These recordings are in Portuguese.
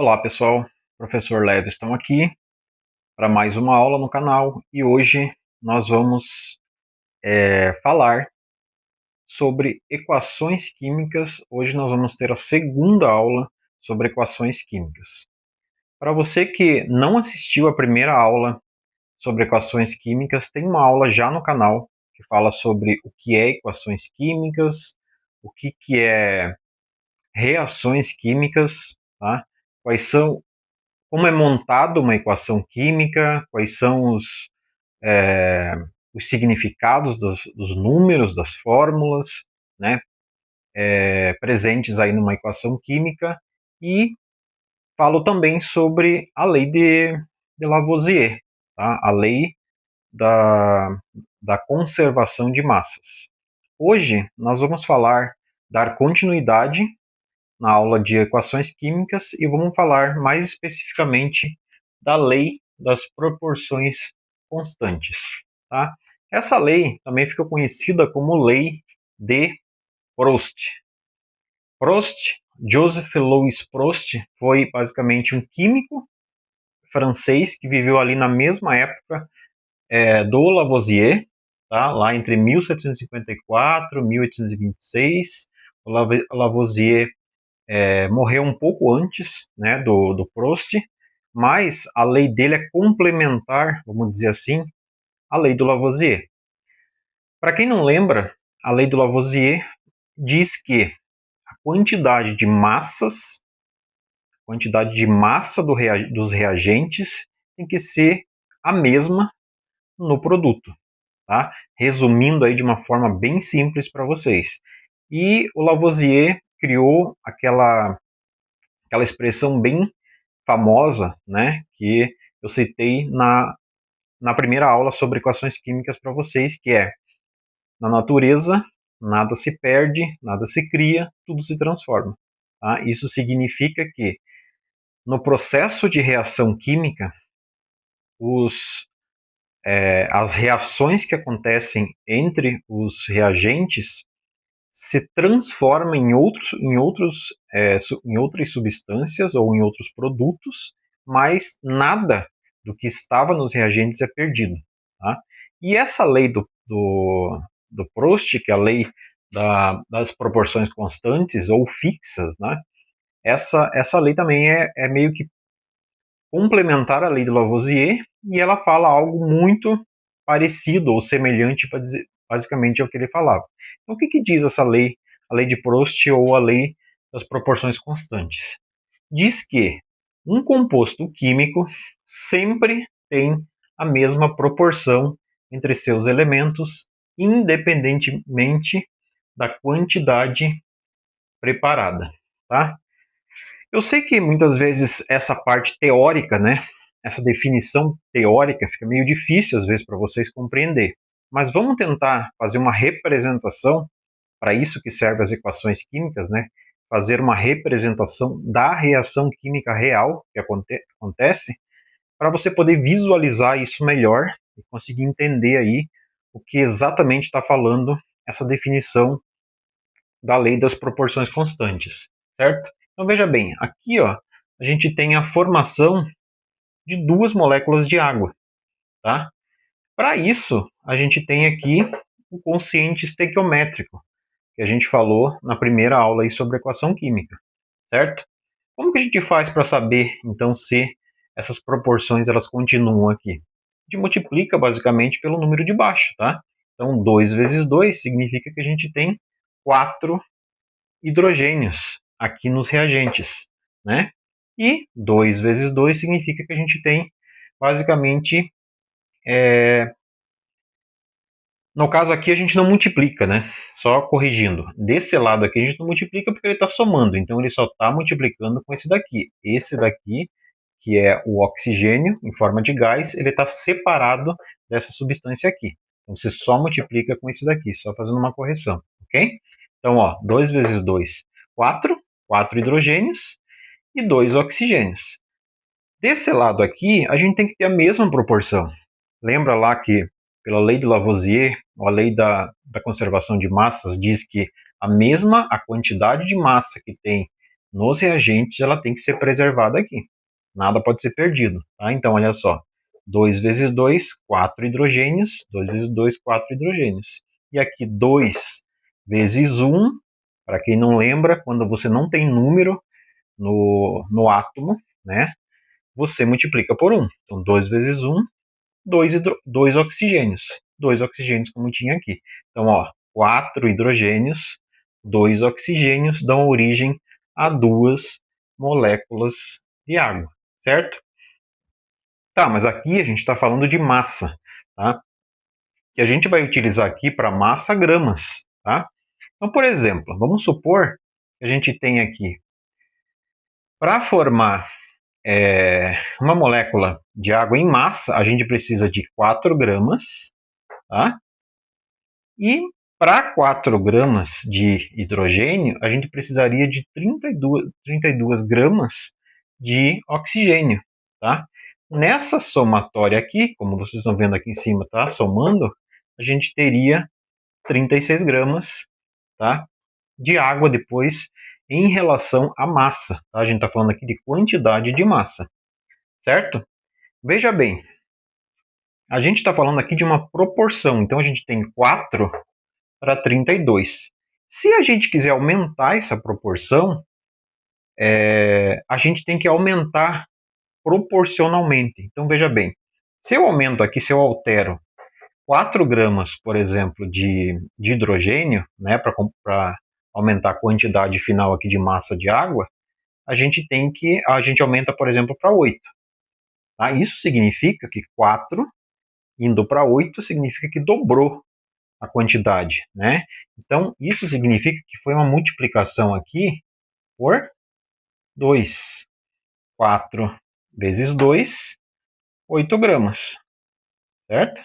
Olá pessoal, professor Leviston aqui para mais uma aula no canal e hoje nós vamos falar sobre equações químicas. Hoje nós vamos ter a segunda aula sobre equações químicas. Para você que não assistiu a primeira aula sobre equações químicas, tem uma aula já no canal que fala sobre o que é equações químicas, o que é reações químicas, tá? Quais são como é montada uma equação química, quais são os significados dos números, das fórmulas, né, presentes aí numa equação química, e falo também sobre a lei de Lavoisier, tá? A lei da, da conservação de massas. Hoje nós vamos dar continuidade na aula de equações químicas e vamos falar mais especificamente da lei das proporções constantes. Tá? Essa lei também fica conhecida como lei de Prost. Joseph Louis Prost, foi basicamente um químico francês que viveu ali na mesma época do Lavoisier, tá? Lá entre 1754 e 1826. O Lavoisier morreu um pouco antes, né, do Prost, mas a lei dele é complementar, vamos dizer assim, à lei do Lavoisier. Para quem não lembra, a lei do Lavoisier diz que a quantidade de massa dos reagentes tem que ser a mesma no produto, tá? Resumindo aí de uma forma bem simples para vocês. E o Lavoisier criou aquela expressão bem famosa, né, que eu citei na primeira aula sobre equações químicas para vocês, que é: na natureza, nada se perde, nada se cria, tudo se transforma. Tá? Isso significa que, no processo de reação química, as reações que acontecem entre os reagentes se transformam em outras substâncias ou em outros produtos, mas nada do que estava nos reagentes é perdido. Tá? E essa lei do Prost, que é a lei das proporções constantes ou fixas, né? Essa lei também é meio que complementar à lei de Lavoisier, e ela fala algo muito parecido ou semelhante para dizer basicamente ao que ele falava. Então, o que diz essa lei, a lei de Prost ou a lei das proporções constantes? Diz que um composto químico sempre tem a mesma proporção entre seus elementos, independentemente da quantidade preparada, tá? Eu sei que muitas vezes essa parte teórica, né, essa definição teórica fica meio difícil às vezes para vocês compreender, mas vamos tentar fazer uma representação. Para isso que servem as equações químicas, né? Fazer uma representação da reação química real que acontece, para você poder visualizar isso melhor e conseguir entender aí o que exatamente está falando essa definição da lei das proporções constantes, certo? Então veja bem, aqui ó, a gente tem a formação de duas moléculas de água, tá? Para isso, a gente tem aqui o quociente estequiométrico, que a gente falou na primeira aula aí sobre equação química, certo? Como que a gente faz para saber, então, se essas proporções elas continuam aqui? A gente multiplica basicamente pelo número de baixo, tá? Então, 2 vezes 2 significa que a gente tem 4 hidrogênios aqui nos reagentes, né? E 2 vezes 2 significa que a gente tem, basicamente, no caso aqui a gente não multiplica, né? Só corrigindo. Desse lado aqui a gente não multiplica porque ele está somando, então ele só está multiplicando com esse daqui. Esse daqui, que é o oxigênio em forma de gás, ele está separado dessa substância aqui. Então você só multiplica com esse daqui, só fazendo uma correção, ok? Então, ó, 2 vezes 2, 4. 4 hidrogênios e 2 oxigênios. Desse lado aqui, a gente tem que ter a mesma proporção. Lembra lá que, pela lei de Lavoisier, a lei da conservação de massas, diz que a quantidade de massa que tem nos reagentes ela tem que ser preservada aqui. Nada pode ser perdido, tá? Então, olha só. 2 vezes 2, 4 hidrogênios. 2 vezes 2, 4 hidrogênios. E aqui 2 vezes 1, para quem não lembra, quando você não tem número no átomo, né? Você multiplica por 1. Então, 2 vezes 1, 2 oxigênios. 2 oxigênios, como tinha aqui. Então, ó, 4 hidrogênios, 2 oxigênios dão origem a 2 moléculas de água, certo? Tá, mas aqui a gente está falando de massa, tá? Que a gente vai utilizar aqui para massa gramas, tá? Então, por exemplo, vamos supor que a gente tem aqui, para formar uma molécula de água em massa, a gente precisa de 4 gramas, tá? E para 4 gramas de hidrogênio, a gente precisaria de 32 gramas de oxigênio, tá? Nessa somatória aqui, como vocês estão vendo aqui em cima, tá? Somando, a gente teria 36 gramas, tá? De água depois em relação à massa, tá? A gente está falando aqui de quantidade de massa, certo? Veja bem, a gente está falando aqui de uma proporção, então a gente tem 4 para 32. Se a gente quiser aumentar essa proporção, a gente tem que aumentar proporcionalmente. Então, veja bem, se eu aumento aqui, se eu altero 4 gramas, por exemplo, de hidrogênio, né, para aumentar a quantidade final aqui de massa de água, a gente aumenta, por exemplo, para 8. Tá? Isso significa que 4 indo para 8 significa que dobrou a quantidade, né? Então, isso significa que foi uma multiplicação aqui por 2. 4 vezes 2, 8 gramas, certo?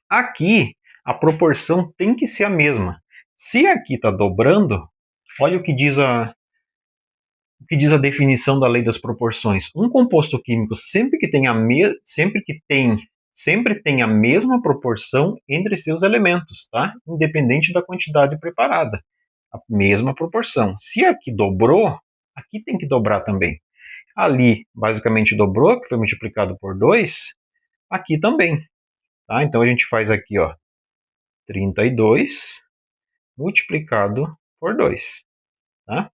Aqui, a proporção tem que ser a mesma. Se aqui está dobrando, olha o que diz a definição da lei das proporções. Um composto químico sempre tem a mesma proporção entre seus elementos, tá? Independente da quantidade preparada. A mesma proporção. Se aqui dobrou, aqui tem que dobrar também. Ali, basicamente, dobrou, que foi multiplicado por 2, aqui também. Tá? Então, a gente faz aqui, ó, 32 multiplicado por 2. Tá?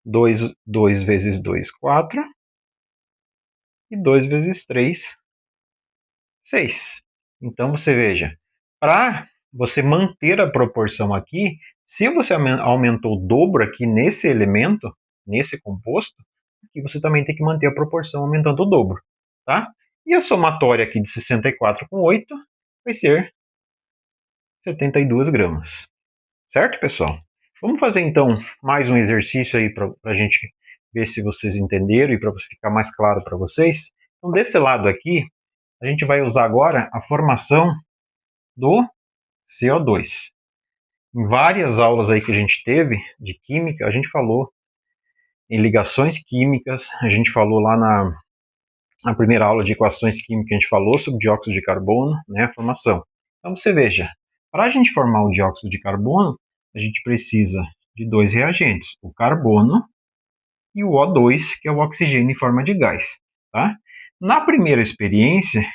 2 vezes 2, 4. E 2 vezes 3, 6. Então, você veja, para você manter a proporção aqui, se você aumentou o dobro aqui nesse elemento, nesse composto, aqui você também tem que manter a proporção aumentando o dobro, tá? E a somatória aqui de 64 com 8 vai ser 72 gramas. Certo, pessoal? Vamos fazer, então, mais um exercício aí para a gente ver se vocês entenderam e para ficar mais claro para vocês. Então, desse lado aqui, a gente vai usar agora a formação do CO2. Em várias aulas aí que a gente teve de química, a gente falou em ligações químicas, a gente falou lá na primeira aula de equações químicas, a gente falou sobre dióxido de carbono, né, a formação. Então você veja, para a gente formar o dióxido de carbono, a gente precisa de 2 reagentes, o carbono e o O2, que é o oxigênio em forma de gás. Tá? Na primeira experiência,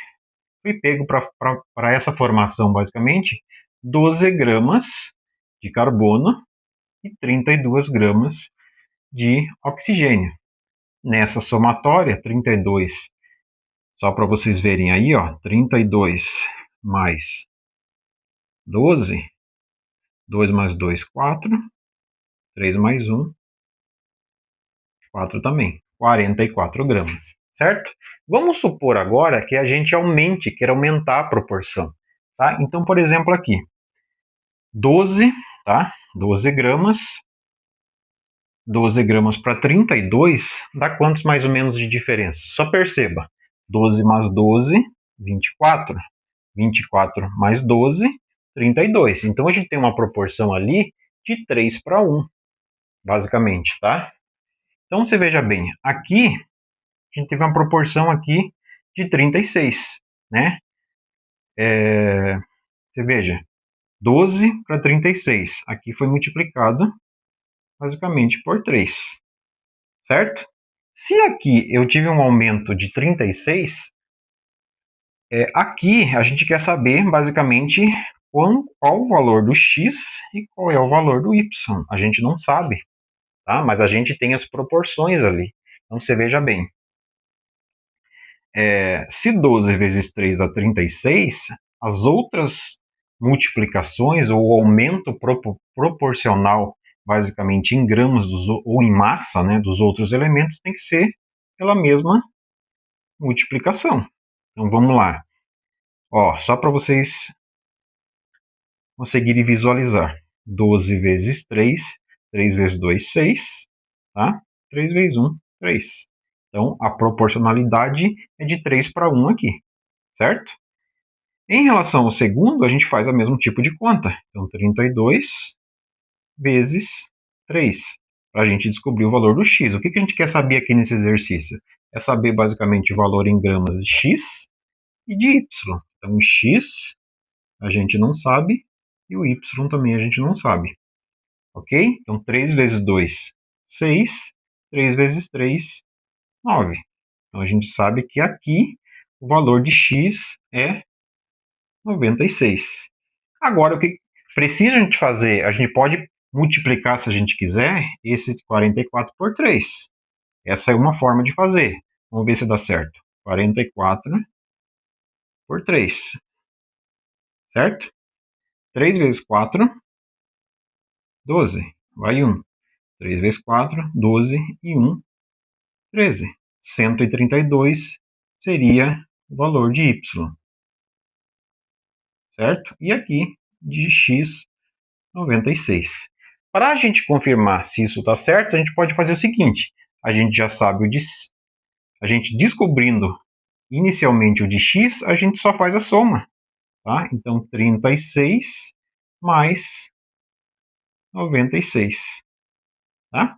fui pego para essa formação, basicamente, 12 gramas de carbono e 32 gramas de oxigênio. Nessa somatória, 32, só para vocês verem aí, ó, 32 mais 12, 2 mais 2, 4, 3 mais 1, 4 também, 44 gramas, certo? Vamos supor agora que a gente queira aumentar a proporção, tá? Então, por exemplo, aqui, 12, tá? 12 gramas para 32, dá quantos mais ou menos de diferença? Só perceba, 12 mais 12, 24. 24 mais 12, 32. Então, a gente tem uma proporção ali de 3 para 1, basicamente, tá? Então, você veja bem, aqui, a gente teve uma proporção aqui de 36, né? Você veja, 12 para 36. Aqui foi multiplicado basicamente por 3, certo? Se aqui eu tive um aumento de 36, aqui a gente quer saber basicamente qual o valor do x e qual é o valor do y. A gente não sabe, tá? Mas a gente tem as proporções ali. Então você veja bem, se 12 vezes 3 dá 36, as outras multiplicações ou aumento proporcional, basicamente em gramas ou em massa, né, dos outros elementos, tem que ser pela mesma multiplicação. Então vamos lá. Ó, só para vocês conseguirem visualizar. 12 vezes 3, 3 vezes 2, 6, tá? 3 vezes 1, 3. Então a proporcionalidade é de 3 para 1 aqui, certo? Em relação ao segundo, a gente faz o mesmo tipo de conta. Então 32 vezes 3, para a gente descobrir o valor do x. O que a gente quer saber aqui nesse exercício? É saber basicamente o valor em gramas de x e de y. Então, o x a gente não sabe e o y também a gente não sabe. Ok? Então, 3 vezes 2, 6. 3 vezes 3, 9. Então, a gente sabe que aqui o valor de x é 96. Agora, o que precisa a gente fazer? A gente pode multiplicar, se a gente quiser, esse 44 por 3. Essa é uma forma de fazer. Vamos ver se dá certo. 44 por 3. Certo? 3 vezes 4, 12. Vai 1. 3 vezes 4, 12 e 1, 13. 132 seria o valor de y. Certo? E aqui de x, 96. Para a gente confirmar se isso está certo, a gente pode fazer o seguinte. A gente já sabe a gente descobrindo inicialmente o de x, a gente só faz a soma. Tá? Então, 36 mais 96. Tá?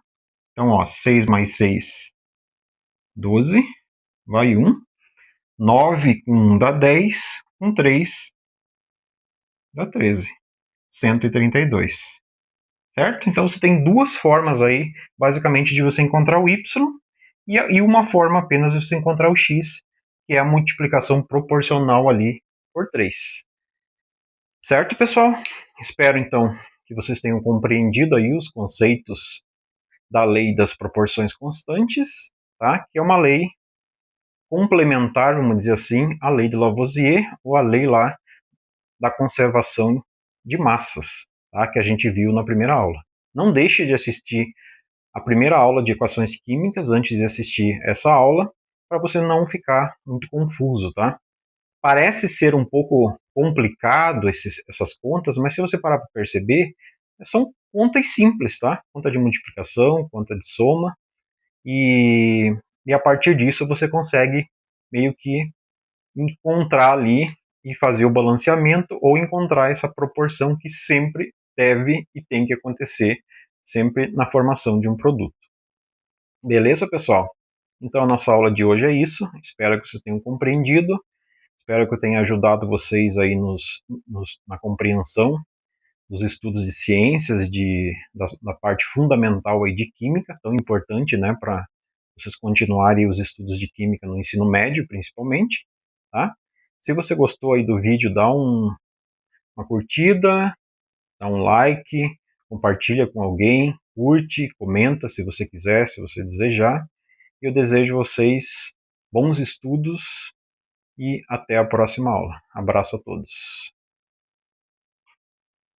Então, ó, 6 mais 6, 12. Vai 1. 9 com 1 dá 10. Com 3 dá 13. 132. Certo? Então, você tem duas formas aí, basicamente, de você encontrar o y e uma forma apenas de você encontrar o x, que é a multiplicação proporcional ali por 3. Certo, pessoal? Espero, então, que vocês tenham compreendido aí os conceitos da lei das proporções constantes, tá? Que é uma lei complementar, vamos dizer assim, à lei de Lavoisier, ou a lei lá da conservação de massas, tá? Que a gente viu na primeira aula. Não deixe de assistir a primeira aula de equações químicas antes de assistir essa aula, para você não ficar muito confuso, tá? Parece ser um pouco complicado essas contas, mas se você parar para perceber, são contas simples, tá? Conta de multiplicação, conta de soma, e a partir disso você consegue meio que encontrar ali e fazer o balanceamento ou encontrar essa proporção que sempre deve e tem que acontecer sempre na formação de um produto. Beleza, pessoal? Então a nossa aula de hoje é isso. Espero que vocês tenham compreendido. Espero que eu tenha ajudado vocês aí na compreensão dos estudos de ciências, da parte fundamental aí de química, tão importante, né, para vocês continuarem os estudos de química no ensino médio, principalmente, tá? Se você gostou aí do vídeo, dá uma curtida, dá um like, compartilha com alguém, curte, comenta se você quiser, se você desejar. Eu desejo a vocês bons estudos e até a próxima aula. Abraço a todos.